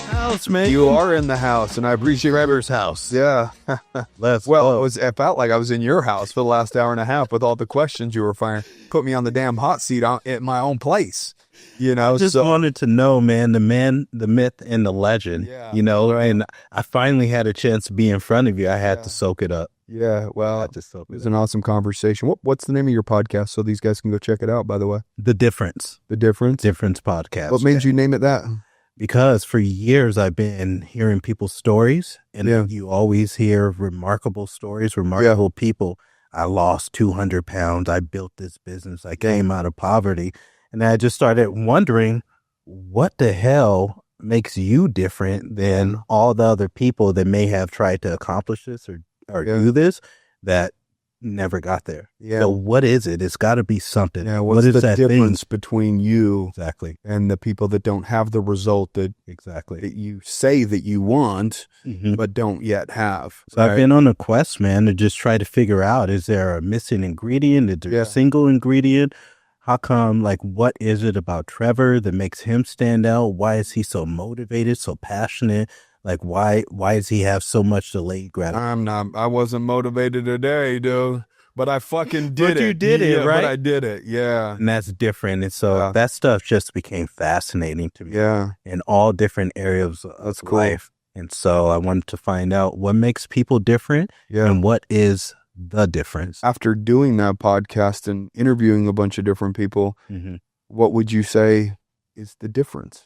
House, man. You are in the house, and I appreciate Trevor's house. Yeah. Let's go. It felt like I was in your house for the last hour and a half with all the questions you were firing. Put me on the damn hot seat at my own place. You know, I just wanted to know, man, the myth, and the legend. Yeah. You know, and I finally had a chance to be in front of you. I had to soak it up. Yeah, well, It was an awesome conversation. What's the name of your podcast so these guys can go check it out, by the way? The Difference. The Difference? Difference podcast. What made you name it that? Because for years I've been hearing people's stories, and you always hear remarkable stories, remarkable people. I lost 200 pounds. I built this business. I came out of poverty. And I just started wondering, what the hell makes you different than all the other people that may have tried to accomplish this or do this that never got there? Yeah. So what is it? It's got to be something. Yeah, what is the that difference thing? between you Exactly. and the people that don't have the result that you say that you want, but don't yet have? So I've been on a quest, man, to just try to figure out, is there a missing ingredient? Is there a single ingredient? How come, like, what is it about Trevor that makes him stand out? Why is he so motivated, so passionate? Like, why does he have so much delayed gratification? I wasn't motivated today, dude, but I fucking did it. But you did it, right? But I did it, yeah. And that's different. And so that stuff just became fascinating to me. Yeah. In all different areas of life. And so I wanted to find out what makes people different and what is the difference. After doing that podcast and interviewing a bunch of different people, what would you say is the difference?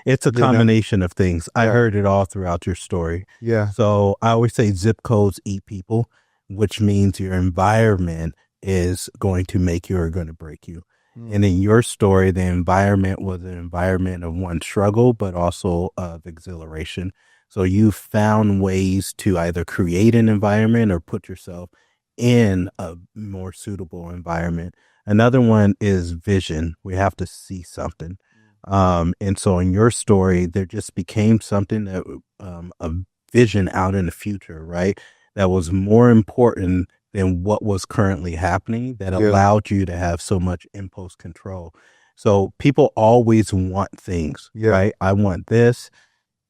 It's a combination of things. I heard it all throughout your story. Yeah. So I always say zip codes eat people, which means your environment is going to make you or going to break you. And in your story, the environment was an environment of one struggle, but also of exhilaration. So you found ways to either create an environment or put yourself in a more suitable environment. Another one is vision. We have to see something. And so in your story, there just became something that a vision out in the future, right? That was more important than what was currently happening, that allowed you to have so much impulse control. So people always want things, right? I want this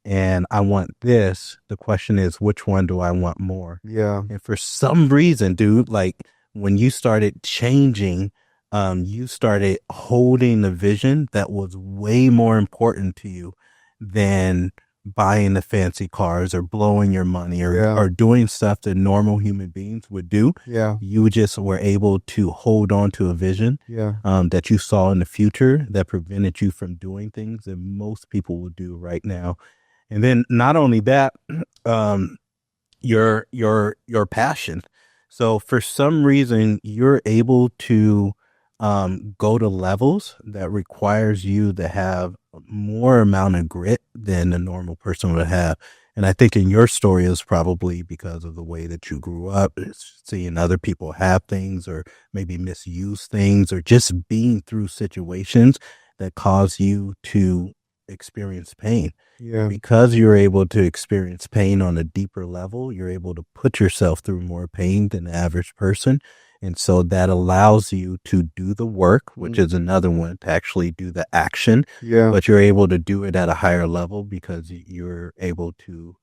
and I want this. The question is, which one do I want more? Yeah. And for some reason, dude, like when you started changing, you started holding a vision that was way more important to you than buying the fancy cars or blowing your money or doing stuff that normal human beings would do. Yeah. You just were able to hold on to a vision that you saw in the future that prevented you from doing things that most people will do right now. And then not only that, your passion. So for some reason, you're able to go to levels that requires you to have more amount of grit than a normal person would have. And I think in your story is probably because of the way that you grew up, seeing other people have things or maybe misuse things or just being through situations that cause you to experience pain. Yeah. Because you're able to experience pain on a deeper level, you're able to put yourself through more pain than the average person. And so that allows you to do the work, which is another one, to actually do the action. Yeah. But you're able to do it at a higher level because you're able to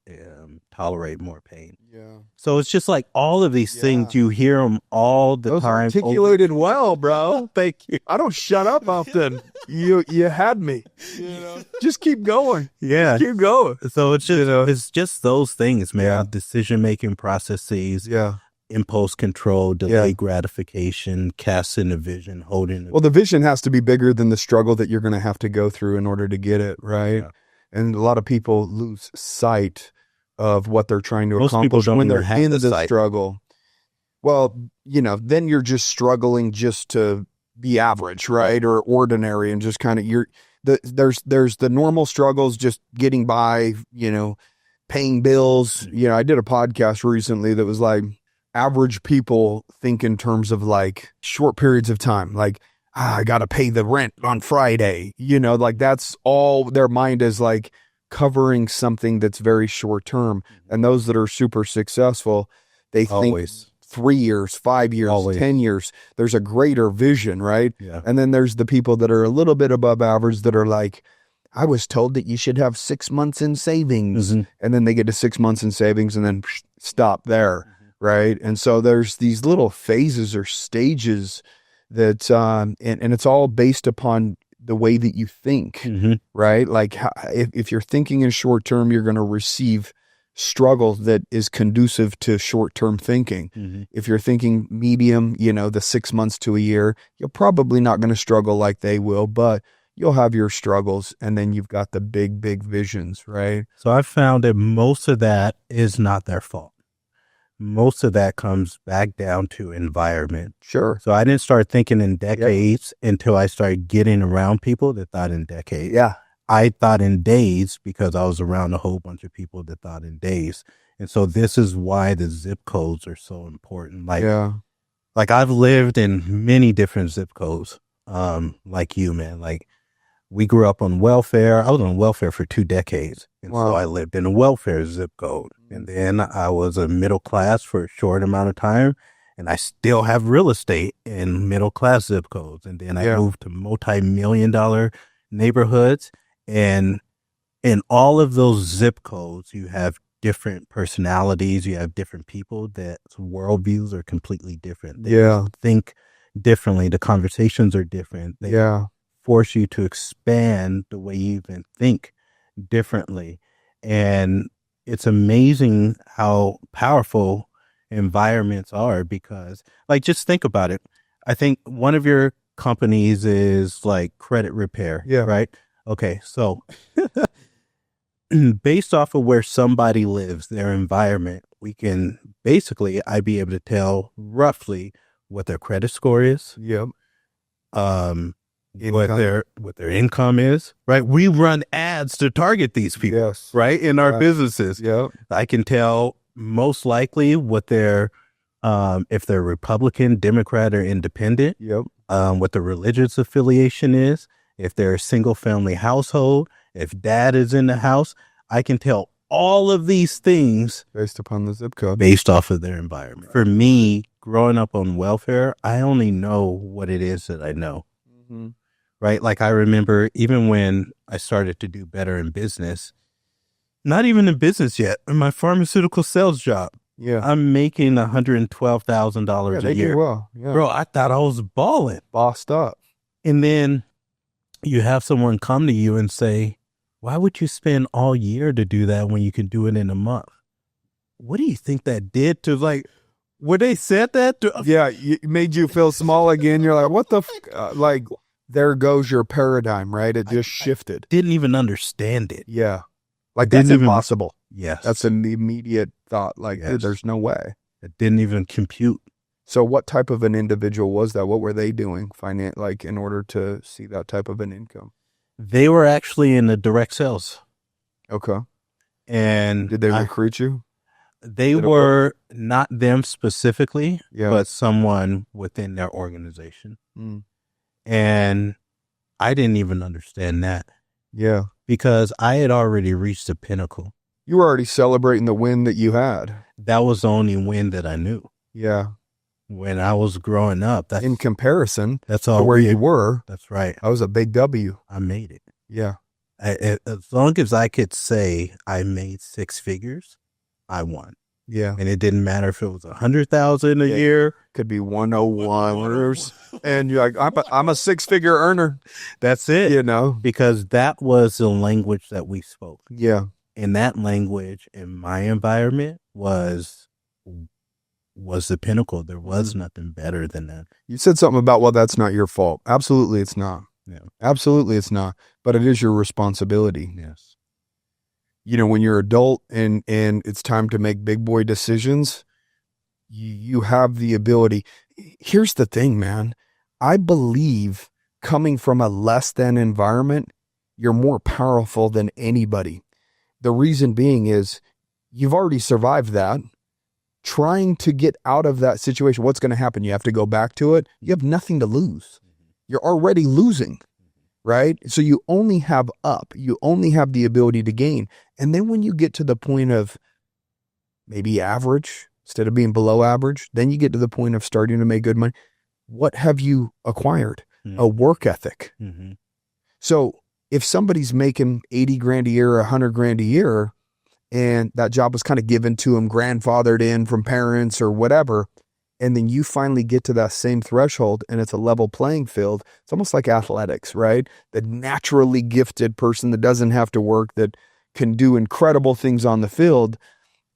tolerate more pain. Yeah. So it's just like all of these things, you hear them all the time. Articulated well, bro. Thank you. I don't shut up often. You had me. You know, just keep going. Yeah. Keep going. So it's just it's just those things, man. Decision making processes. Yeah. Impulse control, delay gratification, casting a vision, holding. Well, the vision has to be bigger than the struggle that you're going to have to go through in order to get it, right? Yeah. And a lot of people lose sight of what they're trying to accomplish when they're in the struggle. Well, you know, then you're just struggling just to be average, right? Or ordinary, and just kind of there's the normal struggles, just getting by, you know, paying bills. You know, I did a podcast recently that was like, average people think in terms of like short periods of time, like I got to pay the rent on Friday, you know, like that's all their mind is, like covering something that's very short term. And those that are super successful, they think 3 years, 5 years, Always. 10 years. There's a greater vision, right? Yeah. And then there's the people that are a little bit above average that are like, I was told that you should have 6 months in savings. Mm-hmm. And then they get to 6 months in savings and then stop there, right? And so there's these little phases or stages that, and it's all based upon the way that you think, right? Like if you're thinking in short term, you're going to receive struggle that is conducive to short-term thinking. If you're thinking medium, the 6 months to a year, you're probably not going to struggle like they will, but you'll have your struggles, and then you've got the big, big visions, right? So I found that most of that is not their fault. Most of that comes back down to environment. Sure. So I didn't start thinking in decades until I started getting around people that thought in decades. Yeah. I thought in days because I was around a whole bunch of people that thought in days. And so this is why the zip codes are so important. Like I've lived in many different zip codes, like you, man. Like we grew up on welfare. I was on welfare for 2 decades. And so I lived in a welfare zip code. And then I was a middle class for a short amount of time. And I still have real estate in middle class zip codes. And then I moved to multi-million-dollar neighborhoods. And in all of those zip codes, you have different personalities. You have different people that worldviews are completely different. They think differently. The conversations are different. They force you to expand the way you even think differently. And it's amazing how powerful environments are because, like, just think about it. I think one of your companies is like credit repair, right? Okay, so based off of where somebody lives, their environment, we can basically, I'd be able to tell roughly what their credit score is. What their income is, right? We run ads to target these people, right? In our businesses. I can tell most likely what their, if they're Republican, Democrat, or Independent, what the religious affiliation is, if they're a single family household, if dad is in the house. I can tell all of these things based upon the zip code, based off of their environment. For me, growing up on welfare, I only know what it is that I know. Right? Like I remember even when I started to do better in business, not even in business yet, in my pharmaceutical sales job, I'm making $112,000 a year. Do well. Bro, I thought I was balling. Bossed up. And then you have someone come to you and say, why would you spend all year to do that when you can do it in a month? What do you think that did to, like, when they said that? It made you feel small again. You're like, what the like, there goes your paradigm, right? It just shifted. I didn't even understand it. Like that's impossible. Yes. That's an immediate thought. Like, dude, there's no way. It didn't even compute. So what type of an individual was that? What were they doing like in order to see that type of an income? They were actually in the direct sales. Okay. And did they recruit you? They were not them specifically, but someone within their organization. And I didn't even understand that. Because I had already reached the pinnacle. You were already celebrating the win that you had. That was the only win that I knew. When I was growing up. In comparison, that's all to where you were. That's right. That was a big W. I made it. As long as I could say I made 6 figures, I won. And it didn't matter if it was 100,000 a year. Could be 101, and you're like, I'm a 6-figure earner. That's it. Because that was the language that we spoke. And that language in my environment was the pinnacle. There was nothing better than that. You said something about, well, that's not your fault. Absolutely, it's not. Absolutely, it's not. But it is your responsibility. When you're adult and it's time to make big boy decisions, you have the ability. Here's the thing, man. I believe coming from a less than environment, you're more powerful than anybody. The reason being is you've already survived that. Trying to get out of that situation, what's going to happen? You have to go back to it. You have nothing to lose. You're already losing, right? So you only have up. You only have the ability to gain. And then when you get to the point of maybe average, instead of being below average, then you get to the point of starting to make good money. What have you acquired? A work ethic. Mm-hmm. So if somebody's making 80 grand a year, 100 grand a year, and that job was kind of given to him, grandfathered in from parents or whatever, and then you finally get to that same threshold and it's a level playing field, it's almost like athletics, right? The naturally gifted person that doesn't have to work, that can do incredible things on the field,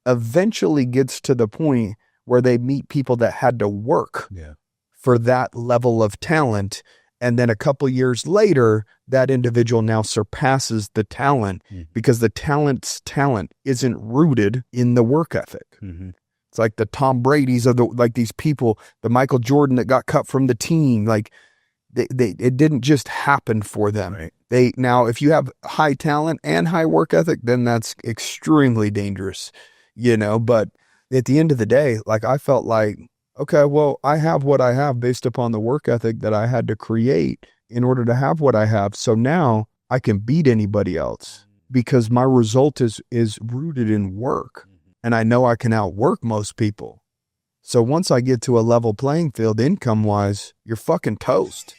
eventually gets to the point where they meet people that had to work for that level of talent. And then a couple years later, that individual now surpasses the talent because the talent's talent isn't rooted in the work ethic. Mm-hmm. It's like the Tom Brady's of like these people, the Michael Jordan that got cut from the team. Like it didn't just happen for them. Right. Now, if you have high talent and high work ethic, then that's extremely dangerous, but at the end of the day, like I felt like, okay, well, I have what I have based upon the work ethic that I had to create in order to have what I have. So now I can beat anybody else because my result is rooted in work. And I know I can outwork most people. So once I get to a level playing field income-wise, you're fucking toast.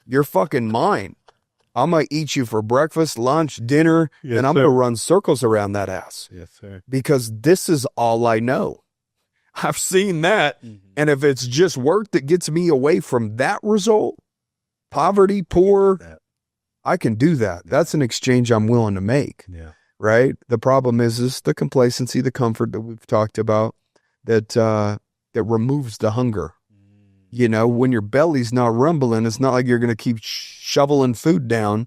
You're fucking mine. I'm going to eat you for breakfast, lunch, dinner, and I'm going to run circles around that ass. Yes, sir. Because this is all I know. I've seen that. And if it's just work that gets me away from that result, poverty, poor, I can do that. That's an exchange I'm willing to make. Yeah. Right? The problem is the complacency, the comfort that we've talked about that removes the hunger. When your belly's not rumbling, it's not like you're going to keep shoveling food down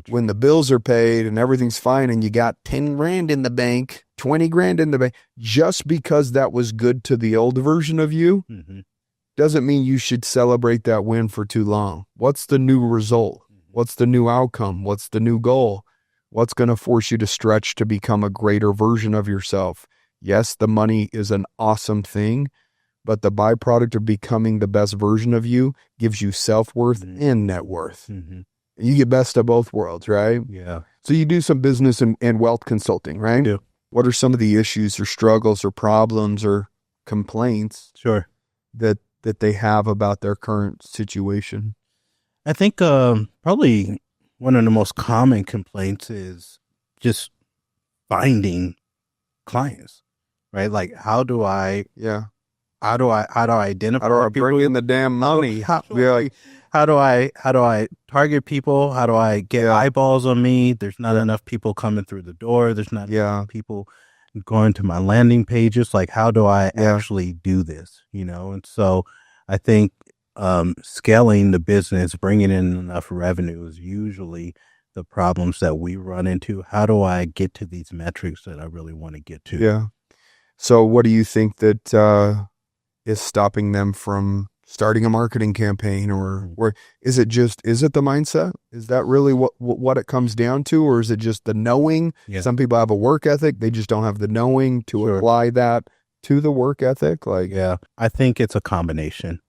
when the bills are paid and everything's fine and you got 10 grand in the bank, 20 grand in the bank. Just because that was good to the old version of you doesn't mean you should celebrate that win for too long. What's the new result? What's the new outcome? What's the new goal? What's going to force you to stretch to become a greater version of yourself? Yes, the money is an awesome thing, but the byproduct of becoming the best version of you gives you self-worth and net worth. You get best of both worlds, right? Yeah. So you do some business and wealth consulting, right? Yeah. What are some of the issues or struggles or problems or complaints that they have about their current situation? I think probably one of the most common complaints is just finding clients, right? Like, how do I identify? How do I bring in the damn money? How do I target people? How do I get eyeballs on me? There's not enough people coming through the door. There's not enough people going to my landing pages. Like, how do I actually do this? And so I think scaling the business, bringing in enough revenue is usually the problems that we run into. How do I get to these metrics that I really want to get to? Yeah. So what do you think that is stopping them from starting a marketing campaign, or is it the mindset? Is that really what it comes down to? Or is it just the knowing? Some people have a work ethic. They just don't have the knowing to apply that to the work ethic. I think it's a combination.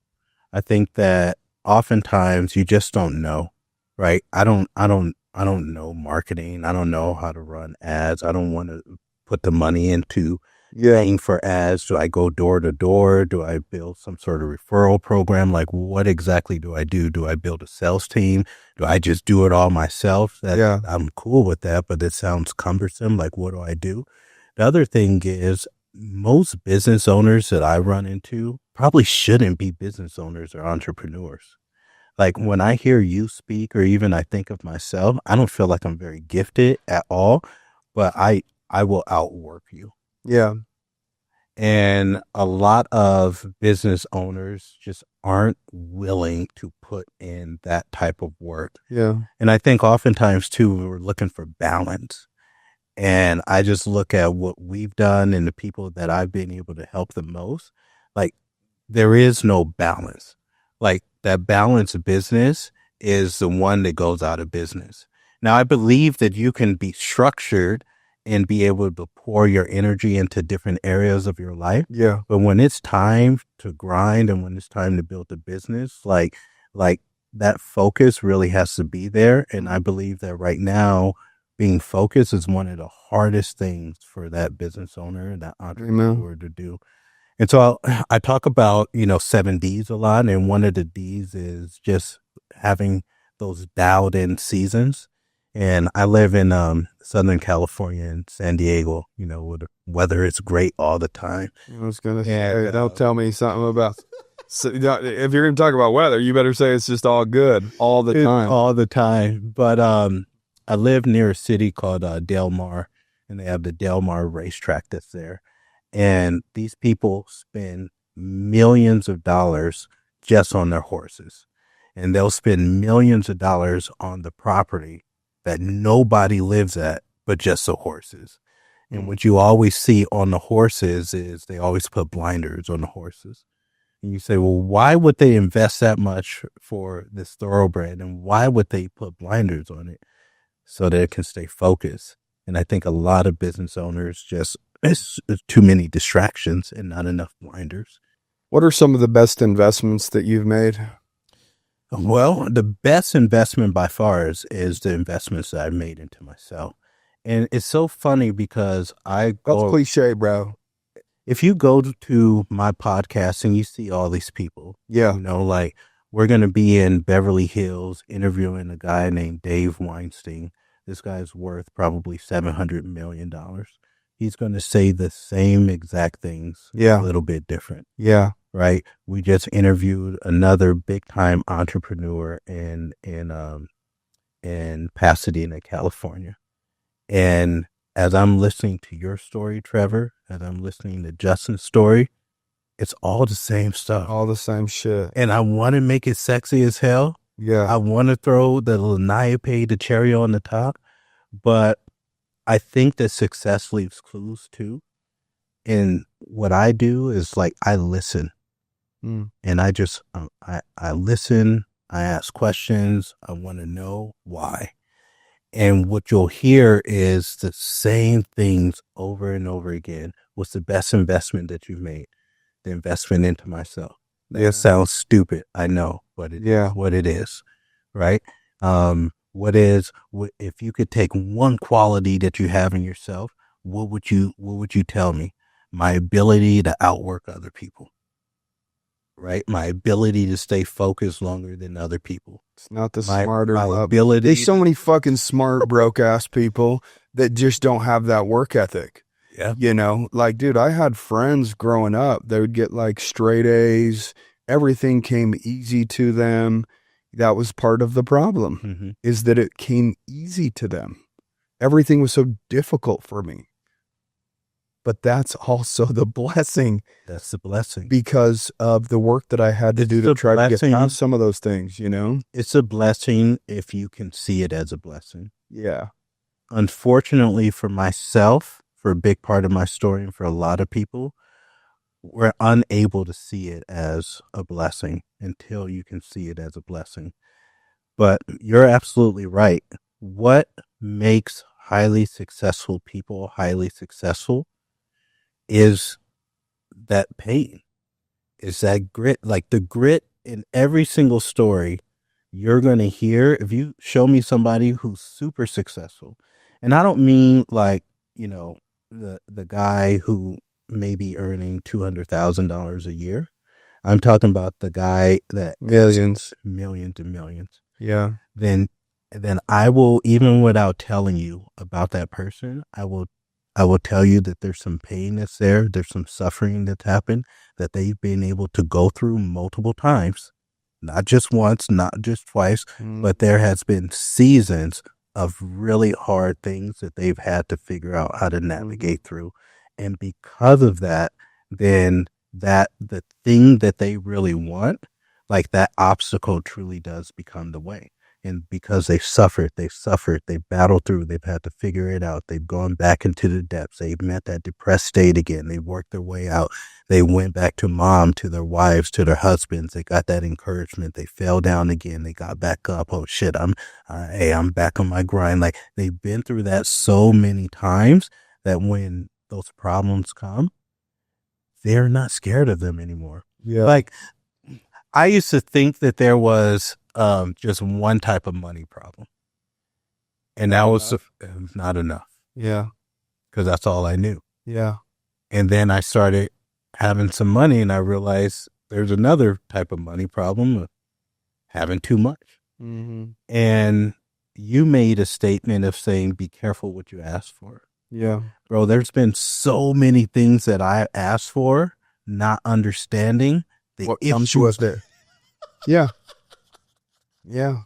I think that oftentimes you just don't know, right? I don't know marketing. I don't know how to run ads. I don't want to put the money into paying for ads. Do I go door to door? Do I build some sort of referral program? Like, what exactly do I do? Do I build a sales team? Do I just do it all myself? I'm cool with that, but it sounds cumbersome. Like, what do I do? The other thing is, most business owners that I run into probably shouldn't be business owners or entrepreneurs. Like, when I hear you speak, or even I think of myself, I don't feel like I'm very gifted at all, but I will outwork you. Yeah. And a lot of business owners just aren't willing to put in that type of work. Yeah. And I think oftentimes too, we're looking for balance. And I just look at what we've done and the people that I've been able to help the most. Like, there is no balance. Like, that balanced business is the one that goes out of business. Now, I believe that you can be structured and be able to pour your energy into different areas of your life. Yeah. But when it's time to grind and when it's time to build a business, like that focus really has to be there. And I believe that right now, being focused is one of the hardest things for that business owner, that entrepreneur to do. And so I talk about, 7 Ds a lot. And one of the Ds is just having those dialed in seasons. And I live in Southern California in San Diego, where the weather is great all the time. I was going to say, don't tell me something about, so, if you're going to talk about weather, you better say it's just all good all the time. All the time. But I live near a city called Del Mar, and they have the Del Mar racetrack that's there. And these people spend millions of dollars just on their horses. And they'll spend millions of dollars on the property that nobody lives at but just the horses. And what you always see on the horses is they always put blinders on the horses. And you say, well, why would they invest that much for this thoroughbred? And why would they put blinders on it? So that it can stay focused. And I think a lot of business owners it's too many distractions and not enough blinders. What are some of the best investments that you've made? Well, the best investment by far is the investments that I've made into myself. And it's so funny because that's cliche, bro. If you go to my podcast and you see all these people, like we're going to be in Beverly Hills interviewing a guy named Dave Weinstein. This guy's worth probably $700 million. He's going to say the same exact things, a little bit different. Yeah. Right. We just interviewed another big time entrepreneur in Pasadena, California. And as I'm listening to your story, Trevor, as I'm listening to Justin's story, it's all the same stuff. All the same shit. And I want to make it sexy as hell. Yeah. I want to throw the Laniope, the cherry on the top. But I think that success leaves clues too. And what I do is like I listen. And I just, I listen, I ask questions, I want to know why. And what you'll hear is the same things over and over again. What's the best investment that you've made? The investment into myself. That sounds stupid, I know, but it's what it is, right? If you could take one quality that you have in yourself, what would you tell me? My ability to outwork other people. Right, my ability to stay focused longer than other people. It's not the smarter ability. There's so many fucking smart broke ass people that just don't have that work ethic. Yeah, like, dude, I had friends growing up. They would get like straight A's. Everything came easy to them. That was part of the problem. Is that it came easy to them. Everything was so difficult for me. But that's also the blessing. That's the blessing. Because of the work that I had to do to try to get past some of those things, It's a blessing if you can see it as a blessing. Yeah. Unfortunately for myself, for a big part of my story and for a lot of people, we're unable to see it as a blessing until you can see it as a blessing. But you're absolutely right. What makes highly successful people highly successful is that pain, is that grit. Like the grit in every single story you're going to hear. If you show me somebody who's super successful, and I don't mean like, the guy who may be earning $200,000 a year. I'm talking about the guy that millions and millions. Yeah. Then I will, even without telling you about that person, I will tell you that there's some pain that's there. There's some suffering that's happened that they've been able to go through multiple times, not just once, not just twice, but there has been seasons of really hard things that they've had to figure out how to navigate through. And because of that, then the thing that they really want, like that obstacle truly does become the way. And because they've suffered, they've battled through, they've had to figure it out. They've gone back into the depths. They've met that depressed state again. They've worked their way out. They went back to mom, to their wives, to their husbands. They got that encouragement. They fell down again. They got back up. Oh shit, I'm back on my grind. Like they've been through that so many times that when those problems come, they're not scared of them anymore. Yeah. Like I used to think that there was just one type of money problem. And that was not enough. Yeah. Because that's all I knew. Yeah. And then I started having some money, and I realized there's another type of money problem of having too much. Mm-hmm. And you made a statement of saying, be careful what you ask for. Yeah. Bro, there's been so many things that I asked for, not understanding the What issues. comes with it. Yeah. Yeah.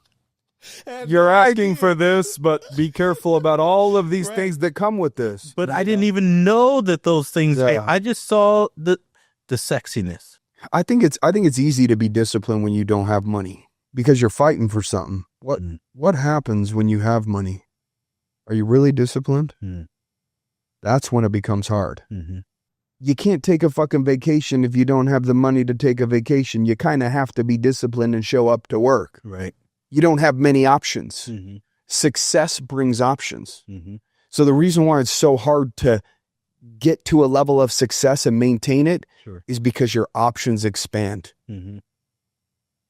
You're asking for this, but be careful about all of these things that come with this. But I didn't even know that those things. Yeah. I just saw the sexiness. I think it's easy to be disciplined when you don't have money because you're fighting for something. What happens when you have money? Are you really disciplined? That's when it becomes hard. Mm-hmm. You can't take a fucking vacation if you don't have the money to take a vacation. You kind of have to be disciplined and show up to work. Right. You don't have many options. Mm-hmm. Success brings options. Mm-hmm. So the reason why it's so hard to get to a level of success and maintain it is because your options expand. Mm-hmm.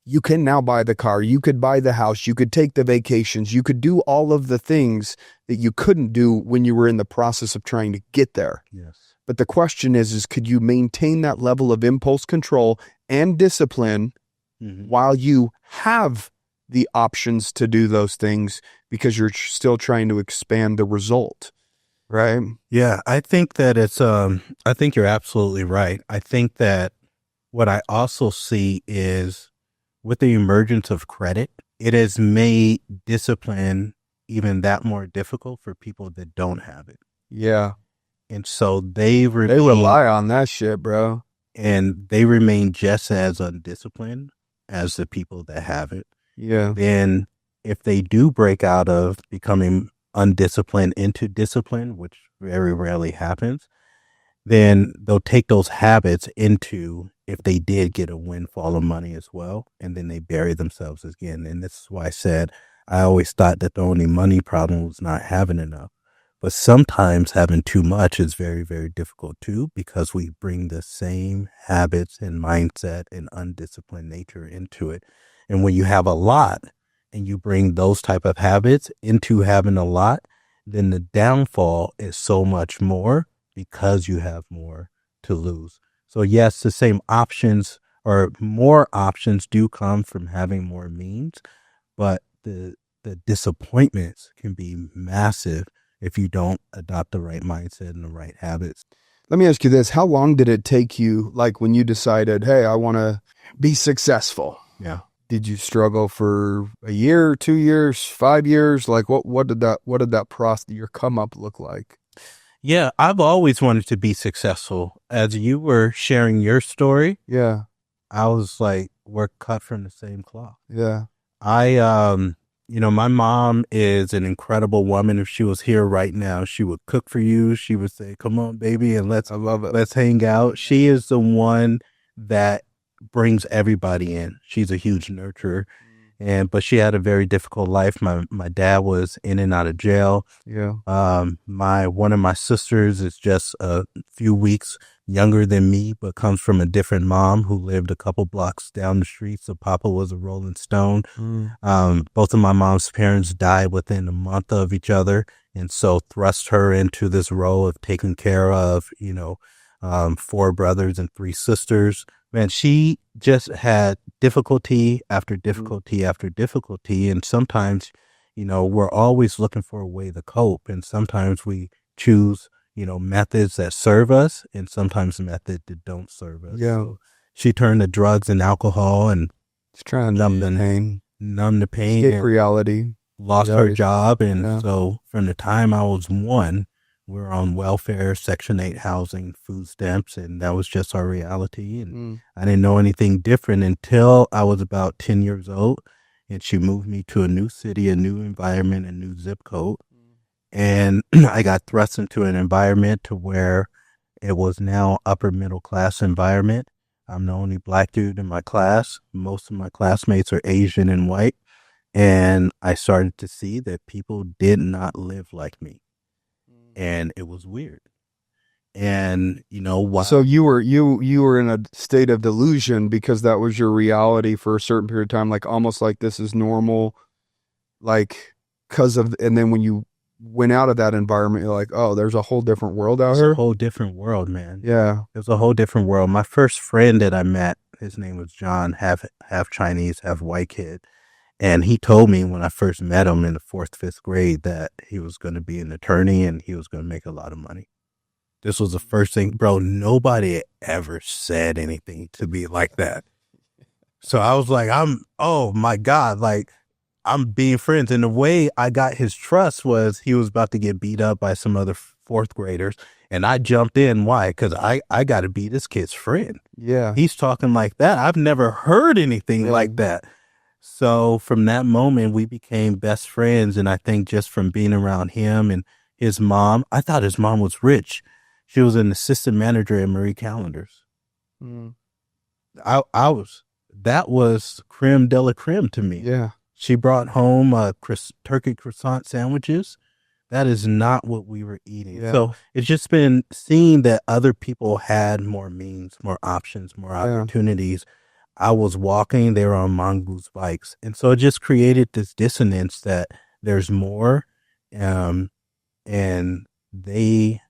You can now buy the car. You could buy the house. You could take the vacations. You could do all of the things that you couldn't do when you were in the process of trying to get there. Yes. But the question is could you maintain that level of impulse control and discipline while you have the options to do those things because you're still trying to expand the result, right? Yeah, I think that I think you're absolutely right. I think that what I also see is with the emergence of credit, it has made discipline even that more difficult for people that don't have it. Yeah. And so they rely on that shit, bro. And they remain just as undisciplined as the people that have it. Yeah. Then if they do break out of becoming undisciplined into discipline, which very rarely happens, then they'll take those habits into if they did get a windfall of money as well, and then they bury themselves again. And this is why I said I always thought that the only money problem was not having enough. But sometimes having too much is very, very difficult too, because we bring the same habits and mindset and undisciplined nature into it. And when you have a lot and you bring those type of habits into having a lot, then the downfall is so much more because you have more to lose. So yes, the same options or more options do come from having more means, but the disappointments can be massive if you don't adopt the right mindset and the right habits. Let me ask you this. How long did it take you, like when you decided, hey, I want to be successful? Yeah. Did you struggle for a year, 2 years, 5 years? Like what did that process, your come up look like? Yeah, I've always wanted to be successful. As you were sharing your story, yeah, I was like, we're cut from the same cloth. Yeah. My mom is an incredible woman. If she was here right now, she would cook for you. She would say, come on, baby, and I love it. Let's hang out. She is the one that brings everybody in. She's a huge nurturer. But she had a very difficult life. My dad was in and out of jail. Yeah. One of my sisters is just a few weeks younger than me, but comes from a different mom who lived a couple blocks down the street. So Papa was a Rolling Stone. Both of my mom's parents died within a month of each other. And so thrust her into this role of taking care of, 4 brothers and 3 sisters. Man, she just had difficulty after difficulty after difficulty. And sometimes, we're always looking for a way to cope. And sometimes we choose, methods that serve us and sometimes methods that don't serve us. Yeah. So she turned to drugs and alcohol and she's trying to numb the pain. Escape reality. Lost her job. And so from the time I was 1, we're on welfare, Section 8 housing, food stamps, and that was just our reality. And I didn't know anything different until I was about 10 years old, and she moved me to a new city, a new environment, a new zip code. And I got thrust into an environment to where it was now upper middle class environment. I'm the only black dude in my class. Most of my classmates are Asian and white. And I started to see that people did not live like me. And it was weird. And so you were in a state of delusion because that was your reality for a certain period of time, like almost like this is normal, like and then when you went out of that environment, you're like, oh, there's a whole different world out It's here. a whole different world, man. Yeah. It was a whole different world. My first friend that I met, his name was John, half Chinese, half white kid. And he told me when I first met him in the fourth, fifth grade that he was going to be an attorney and he was going to make a lot of money. This was the first thing, bro. Nobody ever said anything to me like that. So I was like, oh my God, like I'm being friends. And the way I got his trust was he was about to get beat up by some other fourth graders. And I jumped in. Why? Because I got to be this kid's friend. Yeah. He's talking like that. I've never heard anything like that. So from that moment, we became best friends. And I think just from being around him and his mom, I thought his mom was rich. She was an assistant manager at Marie Callender's. That was creme de la creme to me. Yeah. She brought home turkey croissant sandwiches. That is not what we were eating. Yeah. So it's just been seeing that other people had more means, more options, more opportunities. I was walking, they were on mongoose bikes. And so it just created this dissonance that there's more, and they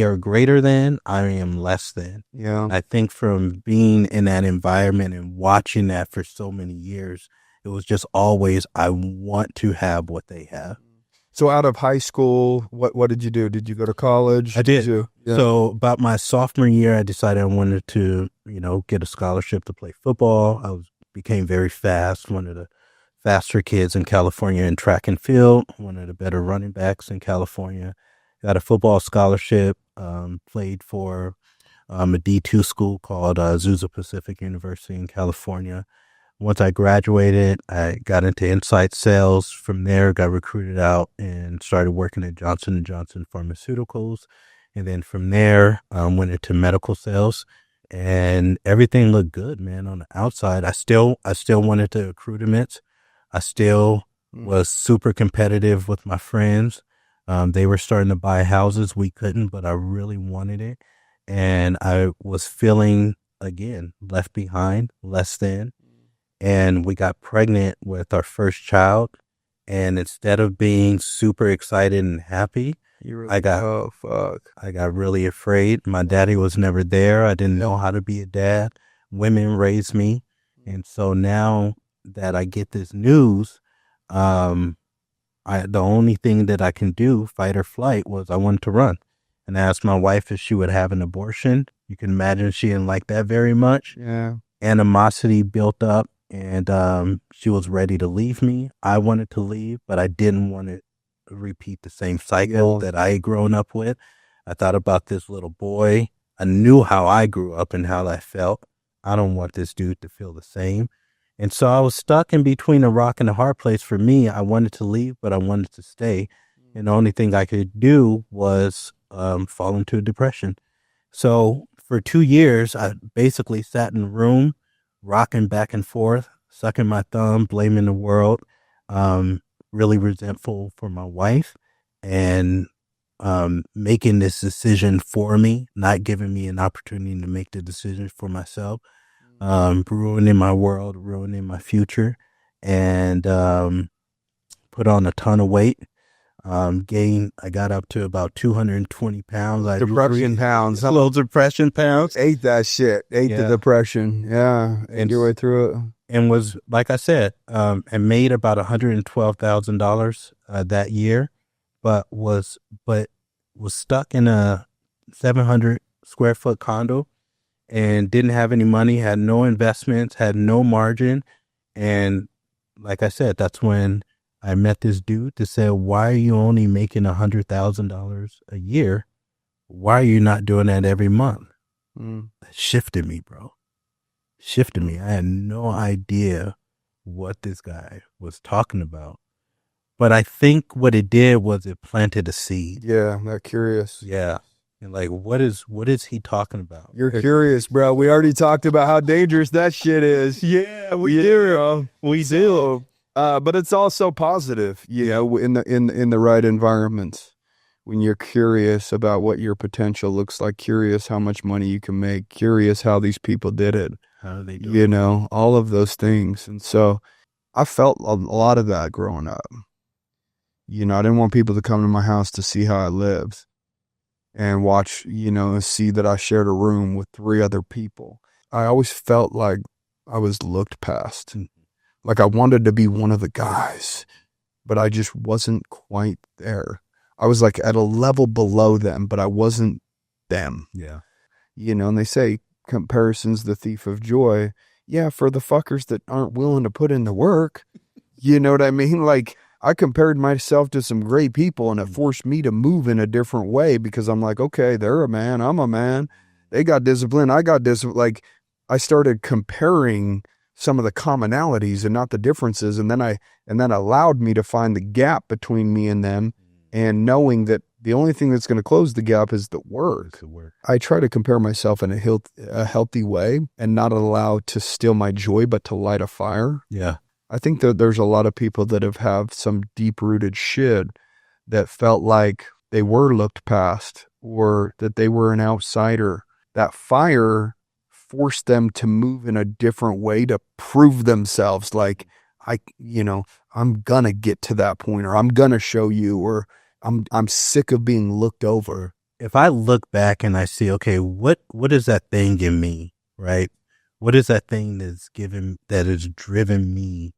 are greater than, I am less than. Yeah. I think from being in that environment and watching that for so many years, it was just always, I want to have what they have. So out of high school, what did you do? Did you go to college? I did. So about my sophomore year, I decided I wanted to, get a scholarship to play football. Became very fast, one of the faster kids in California in track and field, one of the better running backs in California. Got a football scholarship, played for a D2 school called Azusa Pacific University in California. Once I graduated, I got into inside sales. From there, got recruited out and started working at Johnson & Johnson Pharmaceuticals. And then from there, went into medical sales. And everything looked good, man, on the outside. I still wanted to accrue to mitts. I still was super competitive with my friends. They were starting to buy houses. We couldn't, but I really wanted it. And I was feeling, again, left behind, less than. And we got pregnant with our first child. And instead of being super excited and happy, I got really afraid. My daddy was never there. I didn't know how to be a dad. Women raised me. And so now that I get this news, the only thing that I can do, fight or flight, was I wanted to run. And I asked my wife if she would have an abortion. You can imagine she didn't like that very much. Yeah. Animosity built up, and she was ready to leave me. I wanted to leave, but I didn't want to repeat the same cycle that I had grown up with. I thought about this little boy. I knew how I grew up and how I felt. I don't want this dude to feel the same. And so I was stuck in between a rock and a hard place. For me, I wanted to leave, but I wanted to stay. And the only thing I could do was fall into a depression. So for 2 years, I basically sat in a room, rocking back and forth, sucking my thumb, blaming the world, really resentful for my wife, and making this decision for me, not giving me an opportunity to make the decision for myself. Ruining my world, ruining my future, and put on a ton of weight. I got up to about 220 pounds. Depression pounds. Little depression pounds. Ate that shit. Ate the depression. Yeah. Ate your way through it. And was, like I said, and made about $112,000 that year, but was stuck in a 700 square foot condo and didn't have any money, had no investments, had no margin. And like I said, that's when I met this dude that said, why are you only making $100,000 a year? Why are you not doing that every month? That shifted me, bro. Shifted me. I had no idea what this guy was talking about. But I think what it did was it planted a seed. Yeah, I'm not curious. Yeah. And like, what is he talking about? You're curious, bro. We already talked about how dangerous that shit is. Yeah, we do. We do. But it's also positive, in the right environment. When you're curious about what your potential looks like, curious how much money you can make, curious how these people did it. How do they do it? All of those things. And so I felt a lot of that growing up. You know, I didn't want people to come to my house to see how I lived and watch, you know, see that I shared a room with 3 other people. I always felt like I was looked past. Like I wanted to be one of the guys, but I just wasn't quite there. I was like at a level below them, but I wasn't them. Yeah. You know, and they say comparison's the thief of joy. Yeah, for the fuckers that aren't willing to put in the work. You know what I mean? Like I compared myself to some great people and it forced me to move in a different way because I'm like, okay, they're a man, I'm a man. They got discipline, I got discipline. Like I started comparing some of the commonalities and not the differences. And then allowed me to find the gap between me and them and knowing that the only thing that's going to close the gap is the work. I try to compare myself in a healthy way and not allow to steal my joy, but to light a fire. Yeah. I think that there's a lot of people that have some deep-rooted shit that felt like they were looked past or that they were an outsider. That fire forced them to move in a different way to prove themselves. Like, I'm gonna get to that point, or I'm gonna show you, or I'm sick of being looked over. If I look back and I see, okay, what is that thing in me, right? What is that thing that has driven me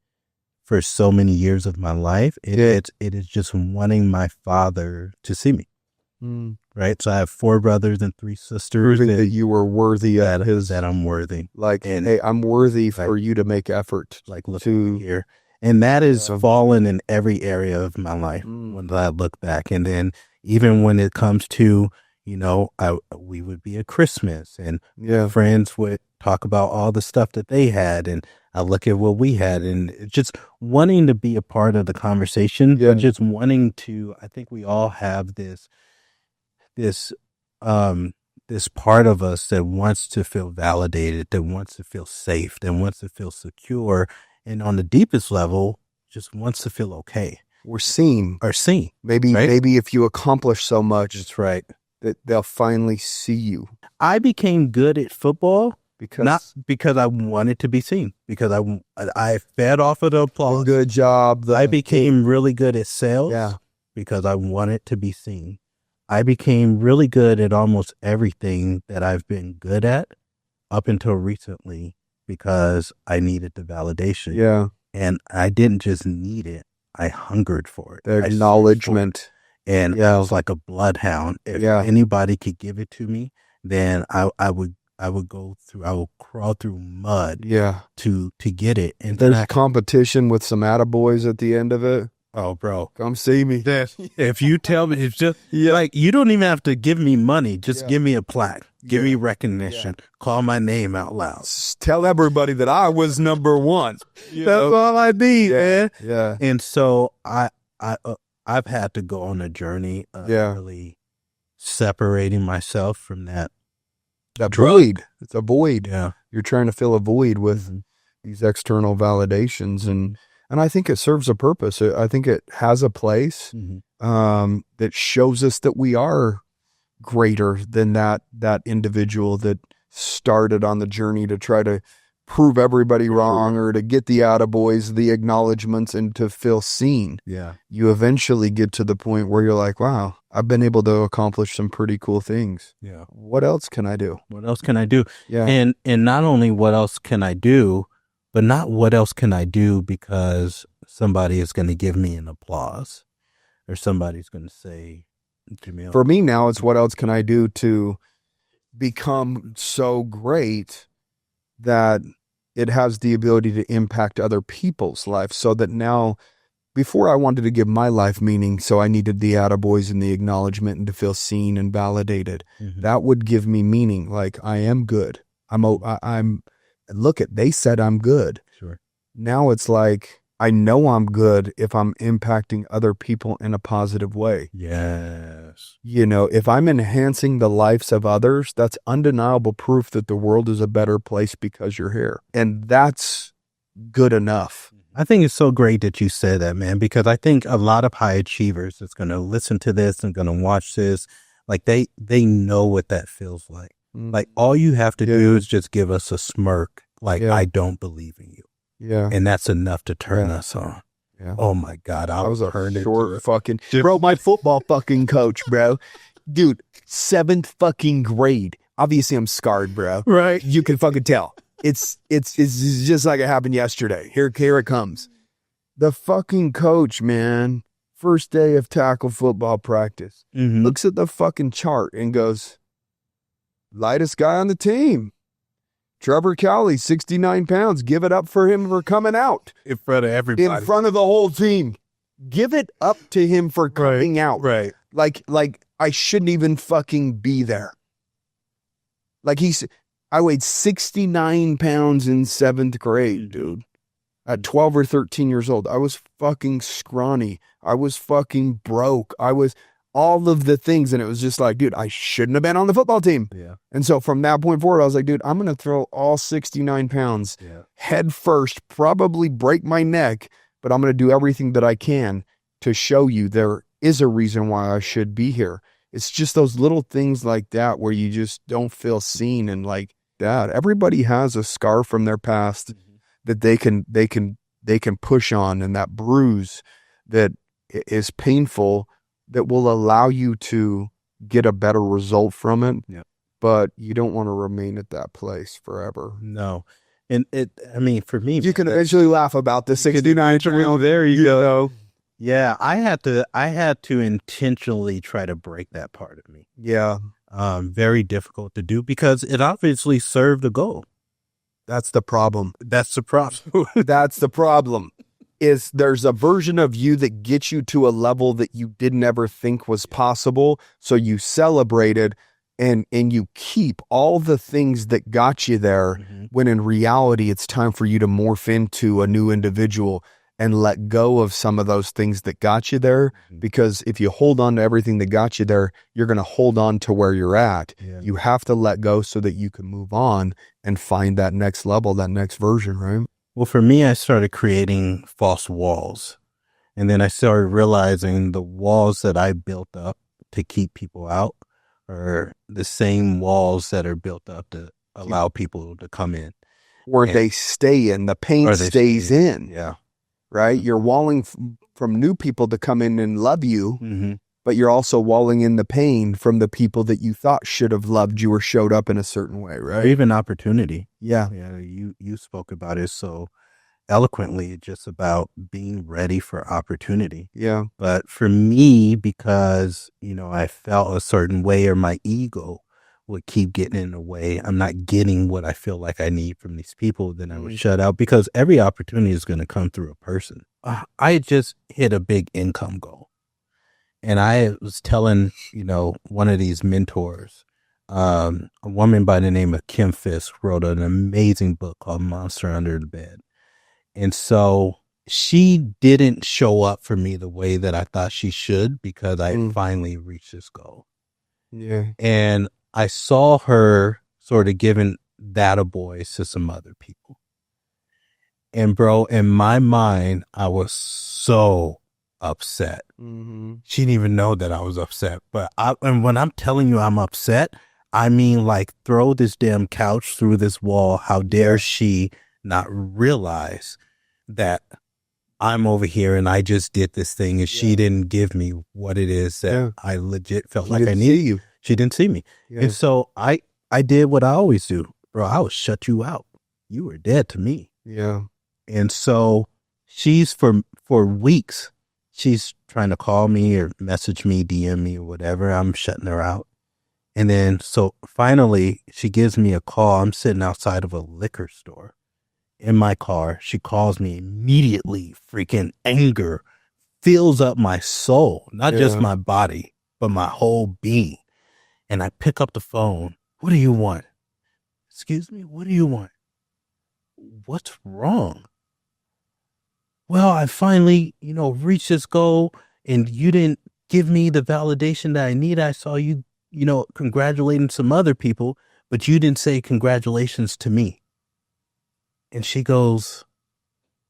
for so many years of my life? It is just wanting my father to see me. Right. So I have 4 brothers and 3 sisters. Proving that you were worthy that I'm worthy. Like, hey, I'm worthy for you to make effort. Like, look here. And that is fallen in every area of my life when I look back. And then even when it comes to, we would be at Christmas and friends would talk about all the stuff that they had. And I look at what we had and just wanting to be a part of the conversation, but just wanting to, I think we all have this part of us that wants to feel validated, that wants to feel safe, that wants to feel secure. And on the deepest level, just wants to feel okay. We're seen. Maybe if you accomplish so much, that's right, that they'll finally see you. I became good at football not because I wanted to be seen, because I fed off of the applause. Good job. I became really good at sales because I wanted to be seen. I became really good at almost everything that I've been good at up until recently because I needed the validation. Yeah. And I didn't just need it. I hungered for it. The acknowledgement. And I was like a bloodhound. If anybody could give it to me, then I would crawl through mud to get it. And there's competition with some attaboys at the end of it. Oh, bro, come see me. If you tell me, it's just like, you don't even have to give me money. Just give me a plaque. Give me recognition. Call my name out loud. Tell everybody that I was number 1. That's all I need, man. Yeah. And so I've had to go on a journey of really separating myself from that void. It's a void. Yeah. You're trying to fill a void with these external validations, and I think it serves a purpose. I think it has a place that shows us that we are greater than that individual that started on the journey to try to prove everybody wrong or to get the attaboys, the acknowledgments, and to feel seen. Yeah. You eventually get to the point where you're like, wow, I've been able to accomplish some pretty cool things. Yeah. What else can I do? What else can I do? Yeah. And not only what else can I do, but not what else can I do because somebody is going to give me an applause or somebody's going to say, Jamil. For me now, it's what else can I do to become so great that it has the ability to impact other people's lives, so that now, before I wanted to give my life meaning, so I needed the attaboys and the acknowledgement and to feel seen and validated. That would give me meaning. Like, I am good. They said I'm good. Sure. Now it's like, I know I'm good if I'm impacting other people in a positive way. Yes. If I'm enhancing the lives of others, that's undeniable proof that the world is a better place because you're here. And that's good enough. I think it's so great that you said that, man, because I think a lot of high achievers that's going to listen to this and going to watch this, like they know what that feels like. Like, all you have to do is just give us a smirk. Like, I don't believe in you. Yeah. And that's enough to turn us on. Yeah. Oh my God. I was a short fucking, bro, my football fucking coach, bro. Dude, 7th fucking grade. Obviously I'm scarred, bro. Right. You can fucking tell. It's just like it happened yesterday. Here it comes. The fucking coach, man, first day of tackle football practice, looks at the fucking chart and goes, lightest guy on the team. Trevor Cowley, 69 pounds. Give it up for him for coming out. In front of everybody. In front of the whole team. Give it up to him for coming out. Right. Like I shouldn't even fucking be there. Like I weighed 69 pounds in 7th grade, dude. At 12 or 13 years old. I was fucking scrawny. I was fucking broke. I was all of the things. And it was just like, dude, I shouldn't have been on the football team. Yeah. And so from that point forward, I was like, dude, I'm going to throw all 69 pounds head first, probably break my neck, but I'm going to do everything that I can to show you there is a reason why I should be here. It's just those little things like that where you just don't feel seen and like that. Everybody has a scar from their past that they can push on, and that bruise that is painful that will allow you to get a better result from it. Yeah. But you don't want to remain at that place forever. No. And I mean, for me, you can eventually laugh about the 69. There you go. Yeah. I had to intentionally try to break that part of me. Yeah. Very difficult to do because it obviously served a goal. That's the problem. That's the problem. That's the problem. Is there's a version of you that gets you to a level that you didn't ever think was possible. So you celebrated and you keep all the things that got you there when in reality it's time for you to morph into a new individual and let go of some of those things that got you there. Because if you hold on to everything that got you there, you're going to hold on to where you're at. Yeah. You have to let go so that you can move on and find that next level, that next version, right? Well, for me, I started creating false walls. And then I started realizing the walls that I built up to keep people out are the same walls that are built up to allow people to come in. Or they stay in. The pain stays in. Yeah. Right? You're walling from new people to come in and love you, but you're also walling in the pain from the people that you thought should have loved you or showed up in a certain way, right? Or even opportunity. Yeah. Yeah. You spoke about it so eloquently, just about being ready for opportunity. Yeah. But for me, because, I felt a certain way or my ego would keep getting in the way, I'm not getting what I feel like I need from these people, then I would shut out because every opportunity is going to come through a person. I just hit a big income goal. And I was telling, one of these mentors, a woman by the name of Kim Fisk wrote an amazing book called Monster Under the Bed. And so she didn't show up for me the way that I thought she should because I finally reached this goal. Yeah. And I saw her sort of giving that a voice to some other people. And bro, in my mind, I was so upset. She didn't even know that I was upset. But and when I'm telling you I'm upset, I mean like throw this damn couch through this wall. How dare she not realize that I'm over here and I just did this thing and she didn't give me what it is that I legit felt like I needed. You. She didn't see me. Yeah. And so I did what I always do, bro. I would shut you out. You were dead to me. Yeah. And so she's for weeks, she's trying to call me or message me, DM me or whatever. I'm shutting her out. And then, so finally she gives me a call. I'm sitting outside of a liquor store in my car. She calls me immediately. Freaking anger fills up my soul, not just my body, but my whole being. And I pick up the phone. What do you want? Excuse me? What do you want? What's wrong? Well, I finally, reached this goal and you didn't give me the validation that I need. I saw you, congratulating some other people, but you didn't say congratulations to me. And she goes,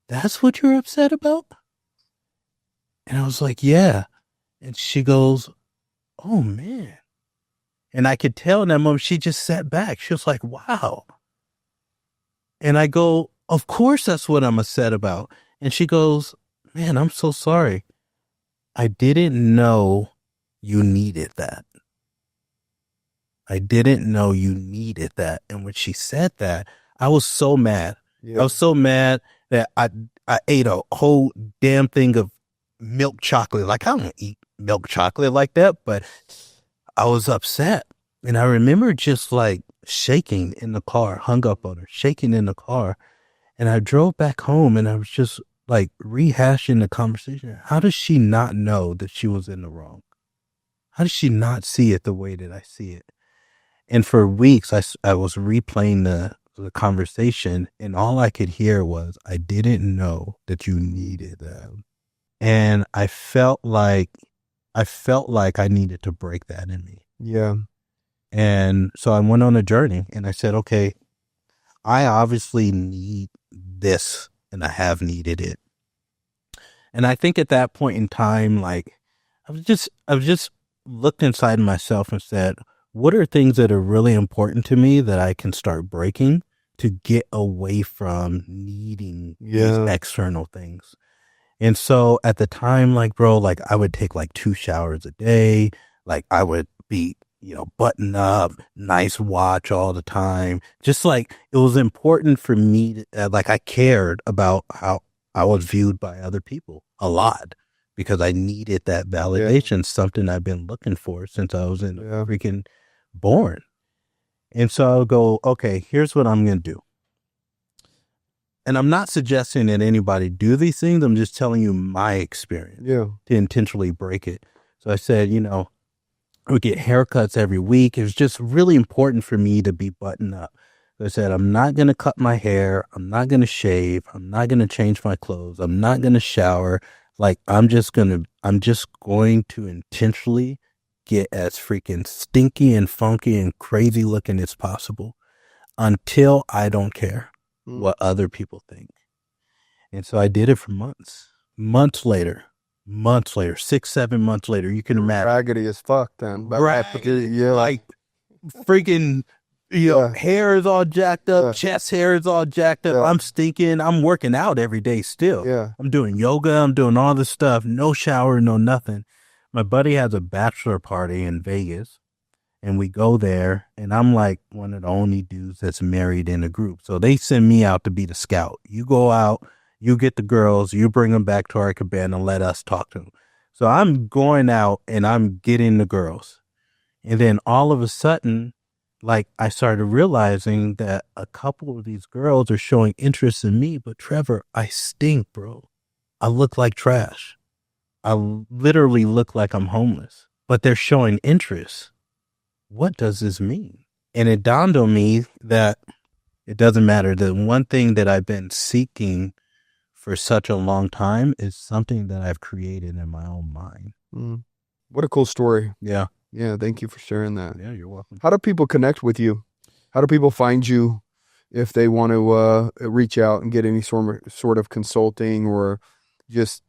that's what you're upset about? And I was like, yeah. And she goes, oh man. And I could tell in that moment, she just sat back. She was like, wow. And I go, of course, that's what I'm upset about. And she goes, man, I'm so sorry. I didn't know you needed that. I didn't know you needed that. And when she said that, I was so mad. Yeah. I was so mad that I ate a whole damn thing of milk chocolate. Like, I don't eat milk chocolate like that, but I was upset. And I remember just like shaking in the car, hung up on her, shaking in the car. And I drove back home and I was just like rehashing the conversation. How does she not know that she was in the wrong? How does she not see it the way that I see it? And for weeks, I was replaying the conversation, and all I could hear was, I didn't know that you needed that. And I felt like I needed to break that in me. Yeah. And so I went on a journey and I said, okay, I obviously need this and I have needed it. And I think at that point in time, like I was just looked inside myself and said, what are things that are really important to me that I can start breaking to get away from needing these external things? And so at the time, like, bro, like I would take like 2 showers a day. Like I would be, button up, nice watch all the time. Just like it was important for me to, like I cared about how I was viewed by other people a lot because I needed that validation, something I've been looking for since I was in freaking born. And so I'll go, okay, here's what I'm going to do. And I'm not suggesting that anybody do these things. I'm just telling you my experience to intentionally break it. So I said, I would get haircuts every week. It was just really important for me to be buttoned up. So I said, I'm not going to cut my hair. I'm not going to shave. I'm not going to change my clothes. I'm not going to shower. Like, I'm just going to intentionally get as freaking stinky and funky and crazy looking as possible until I don't care what other people think. And so I did it for months. Months later, 6, 7 months later, you can imagine. Raggedy as fuck then. Like freaking, hair is all jacked up, chest hair is all jacked up. I'm stinking. I'm working out every day still. Yeah. I'm doing yoga. I'm doing all this stuff. No shower, no nothing. My buddy has a bachelor party in Vegas. And we go there, and I'm like one of the only dudes that's married in a group. So they send me out to be the scout. You go out, you get the girls, you bring them back to our cabana and let us talk to them. So I'm going out, and I'm getting the girls. And then all of a sudden, like I started realizing that a couple of these girls are showing interest in me. But Trevor, I stink, bro. I look like trash. I literally look like I'm homeless. But they're showing interest. What does this mean? And it dawned on me that it doesn't matter. The one thing that I've been seeking for such a long time is something that I've created in my own mind. What a cool story. Yeah. Yeah. Thank you for sharing that. Yeah, you're welcome. How do people connect with you? How do people find you if they want to reach out and get any sort of consulting or just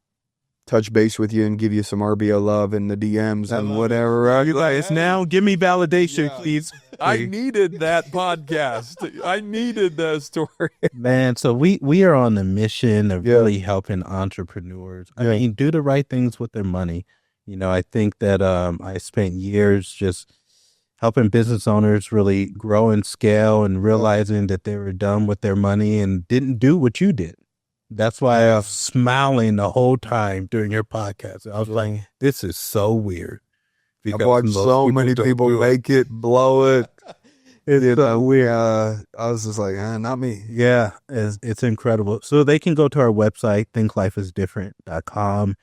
touch base with you and give you some RBO love in the DMs and whatever. You guys now give me validation, please. I needed that podcast. I needed that story. Man, so we are on the mission of really helping entrepreneurs. I mean, do the right things with their money. I think that I spent years just helping business owners really grow and scale and realizing that they were done with their money and didn't do what you did. That's why I was smiling the whole time during your podcast. I was like, this is so weird. I've watched so many people make it, blow it. It's weird. I was just like, not me. Yeah, it's incredible. So they can go to our website, thinklifeisdifferent.com.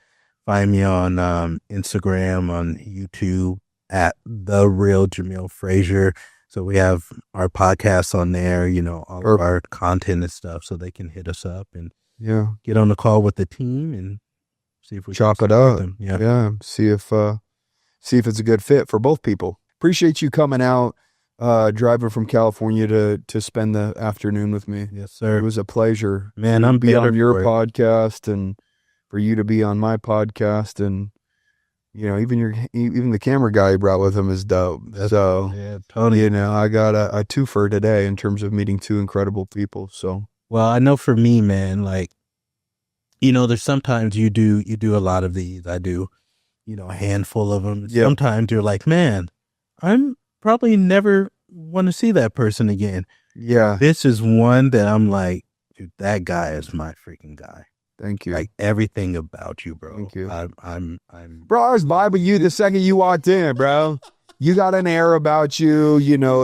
Find me on Instagram, on YouTube at The Real Jamil Frazier. So we have our podcasts on there, all of our content and stuff, so they can hit us up and get on the call with the team and see if we chop can it up. Them. See if it's a good fit for both people. Appreciate you coming out, driving from California to spend the afternoon with me. Yes, sir. It was a pleasure. Man, I'm be on your podcast and for you to be on my podcast, and even the camera guy he brought with him is dope. So Tony, I got a twofer today in terms of meeting two incredible people. So well, I know for me, man, like there's sometimes you do a lot of these. I do, a handful of them. Yep. Sometimes you're like, man, I'm probably never want to see that person again. Yeah. This is one that I'm like, dude, that guy is my freaking guy. Thank you. Like everything about you, bro. Thank you. I'm bro, I was vibing you the second you walked in, bro. You got an air about you,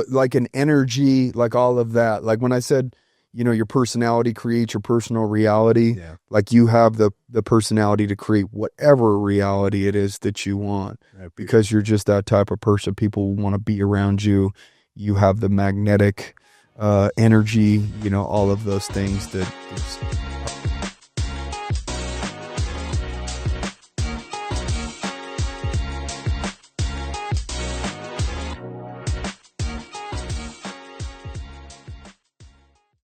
like an energy, like all of that. Like when I said, your personality creates your personal reality. Yeah. Like you have the personality to create whatever reality it is that you want, because you're just that type of person. People want to be around you. You have the magnetic energy, all of those things that